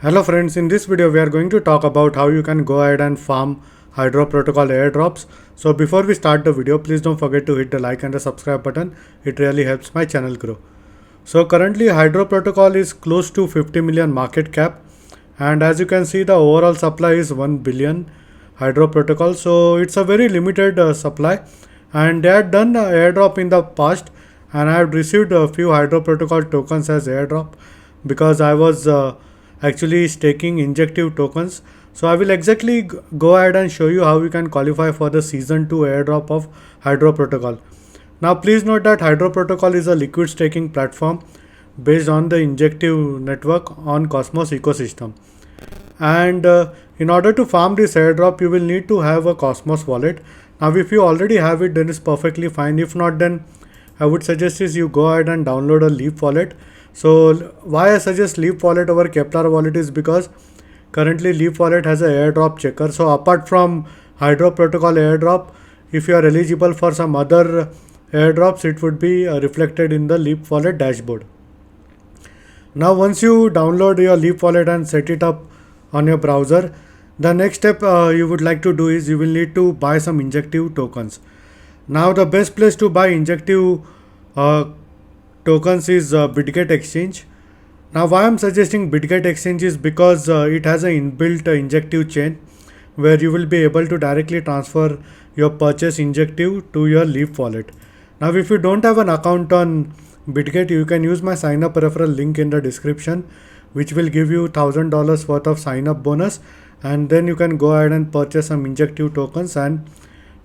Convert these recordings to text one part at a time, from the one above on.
Hello friends, in this video we are going to talk about how you can go ahead and farm Hydro protocol airdrops. So before we start the video, please don't forget to hit the like and the subscribe button. It really helps my channel grow. So currently Hydro protocol is close to 50 million market cap, and as you can see the overall supply is 1 billion Hydro protocol. So it's a very limited supply, and they had done airdrop in the past, and I have received a few Hydro protocol tokens as airdrop because I was actually staking Injective tokens. So I will exactly go ahead and show you how you can qualify for the season 2 airdrop of Hydro protocol. Now please note that Hydro protocol is a liquid staking platform based on the Injective network on Cosmos ecosystem. And in order to farm this airdrop, you will need to have a Cosmos wallet. Now if you already have it, then it's perfectly fine. If not, then I would suggest is you go ahead and download a Leap wallet. So why I suggest Leap wallet over yqLvRr wallet is because currently Leap wallet has an airdrop checker. So apart from Hydro protocol airdrop, if you are eligible for some other airdrops, it would be reflected in the Leap wallet dashboard. Now once you download your Leap wallet and set it up on your browser, the next step you would like to do is you will need to buy some Injective tokens. Now the best place to buy Injective tokens is Bitget exchange. Now why I'm suggesting Bitget exchange is because it has an inbuilt Injective chain where you will be able to directly transfer your purchase Injective to your Leap wallet. Now if you don't have an account on Bitget, you can use my sign up referral link in the description, which will give you $1,000 worth of sign up bonus, and then you can go ahead and purchase some Injective tokens and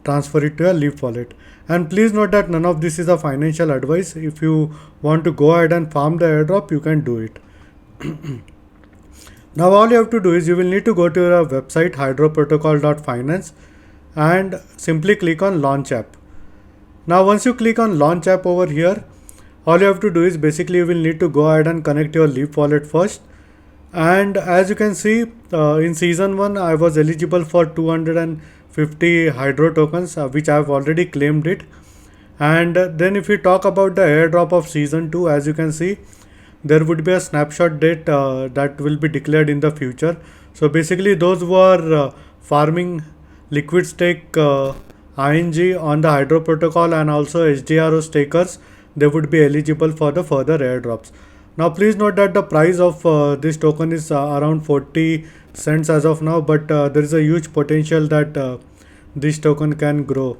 transfer it to your Leap wallet. And please note that none of this is a financial advice. If you want to go ahead and farm the airdrop, you can do it. Now all you have to do is you will need to go to your website hydroprotocol.finance and simply click on launch app. Now once you click on launch app over here, all you have to do is basically you will need to go ahead and connect your Leap wallet first. And as you can see, in season 1 I was eligible for 250 Hydro tokens, which I have already claimed it. And then if we talk about the airdrop of season 2, as you can see, there would be a snapshot date that will be declared in the future. So basically those who are farming liquid stake INJ on the Hydro protocol and also HDRO stakers, they would be eligible for the further airdrops. Now please note that the price of this token is around 40 cents as of now, but there is a huge potential that this token can grow.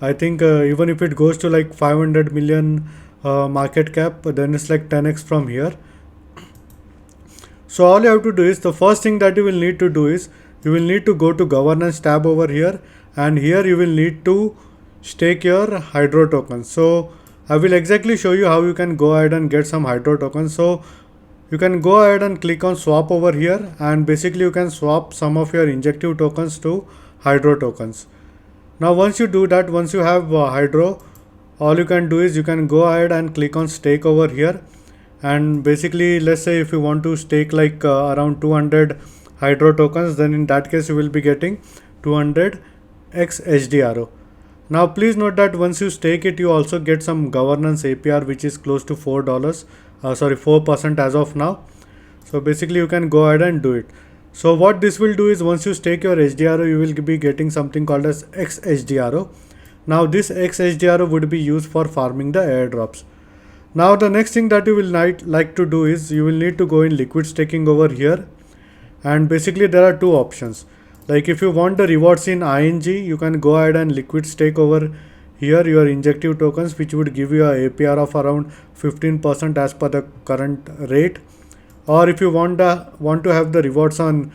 I think even if it goes to like 500 million market cap, then it's like 10x from here. So all you have to do is, the first thing that you will need to do is you will need to go to governance tab over here, and here you will need to stake your Hydro tokens. So I will exactly show you how you can go ahead and get some Hydro tokens. So you can go ahead and click on swap over here, and basically you can swap some of your Injective tokens to Hydro tokens. Now once you do that, once you have Hydro, all you can do is you can go ahead and click on stake over here, and basically let's say if you want to stake like around 200 Hydro tokens, then in that case you will be getting 200 x HDRO. Now please note that once you stake it, you also get some governance APR, which is close to $4 as of now. So basically you can go ahead and do it. So what this will do is, once you stake your HDRO, you will be getting something called as X HDRO. Now this X HDRO would be used for farming the airdrops. Now the next thing that you will like to do is you will need to go in liquid staking over here, and basically there are two options. Like if you want the rewards in INJ, you can go ahead and liquid stake over here your Injective tokens, which would give you a APR of around 15% as per the current rate. Or if you want to have the rewards on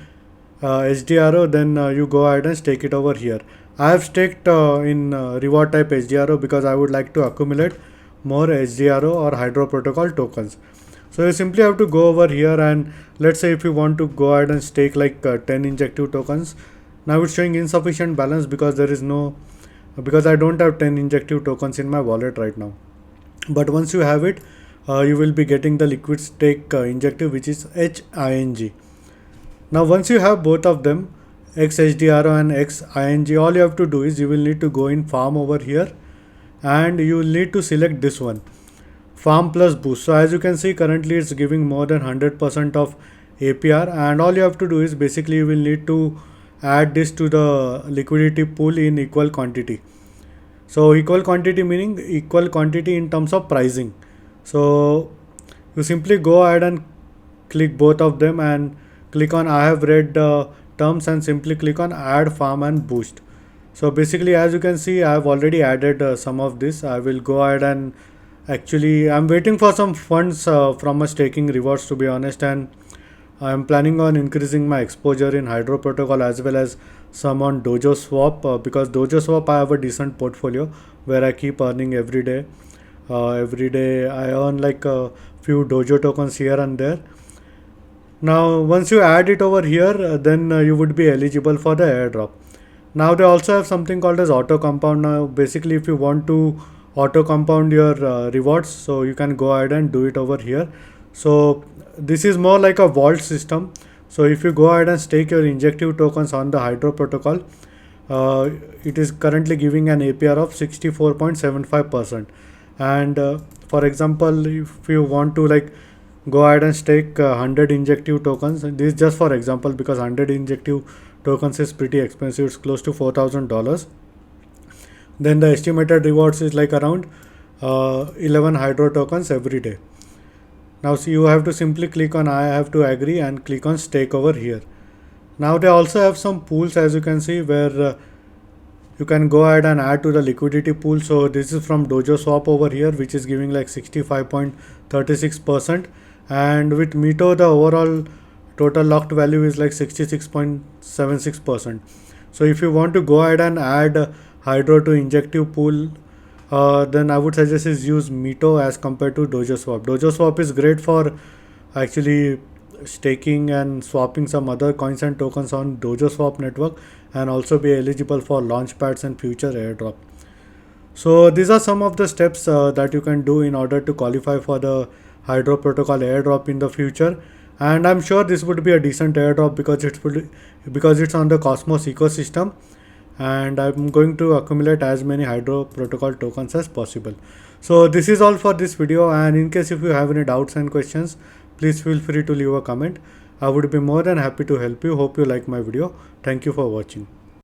HDRO, then you go ahead and stake it over here. I have staked in reward type HDRO because I would like to accumulate more HDRO or Hydro protocol tokens. So you simply have to go over here, and let's say if you want to go ahead and stake like 10 Injective tokens. Now it's showing insufficient balance because I don't have 10 Injective tokens in my wallet right now. But once you have it, you will be getting the liquid stake Injective, which is HING. Now once you have both of them, XHDRO and XING, all you have to do is you will need to go in farm over here, and you will need to select this one, farm plus boost. So as you can see, currently it's giving more than 100% of APR, and all you have to do is basically you will need to add this to the liquidity pool in equal quantity. So equal quantity meaning equal quantity in terms of pricing. So you simply go ahead and click both of them and click on I have read the terms and simply click on add farm and boost. So basically, as you can see, I have already added some of this. I will go ahead and actually I'm waiting for some funds from my staking rewards, to be honest, and I'm planning on increasing my exposure in Hydro protocol as well as some on Dojo Swap, because Dojo Swap I have a decent portfolio where I keep earning every day. Every day I earn like a few Dojo tokens here and there. Now once you add it over here, then you would be eligible for the airdrop. Now they also have something called as auto compound. Now basically, if you want to auto compound your rewards, so you can go ahead and do it over here. So this is more like a vault system. So if you go ahead and stake your injective tokens on the Hydro protocol, it is currently giving an APR of 64.75%. And for example, if you want to like go ahead and stake 100 injective tokens, this is just for example because 100 injective tokens is pretty expensive, it's close to $4,000. Then the estimated rewards is like around 11 hydro tokens every day. Now see, you have to simply click on I have to agree and click on stake over here. Now they also have some pools, as you can see, where you can go ahead and add to the liquidity pool. So this is from Dojo Swap over here, which is giving like 65.36%, and with Mito the overall total locked value is like 66.76%. So if you want to go ahead and add Hydro to injective pool, then I would suggest is use Mito as compared to Dojo Swap. Dojo Swap is great for actually staking and swapping some other coins and tokens on Dojo Swap network, and also be eligible for launchpads and future airdrop. So these are some of the steps that you can do in order to qualify for the Hydro protocol airdrop in the future. And I'm sure this would be a decent airdrop because it's on the Cosmos ecosystem, and I'm going to accumulate as many Hydro protocol tokens as possible. So this is all for this video, and in case if you have any doubts and questions, please feel free to leave a comment. I would be more than happy to help you. Hope you like my video. Thank you for watching.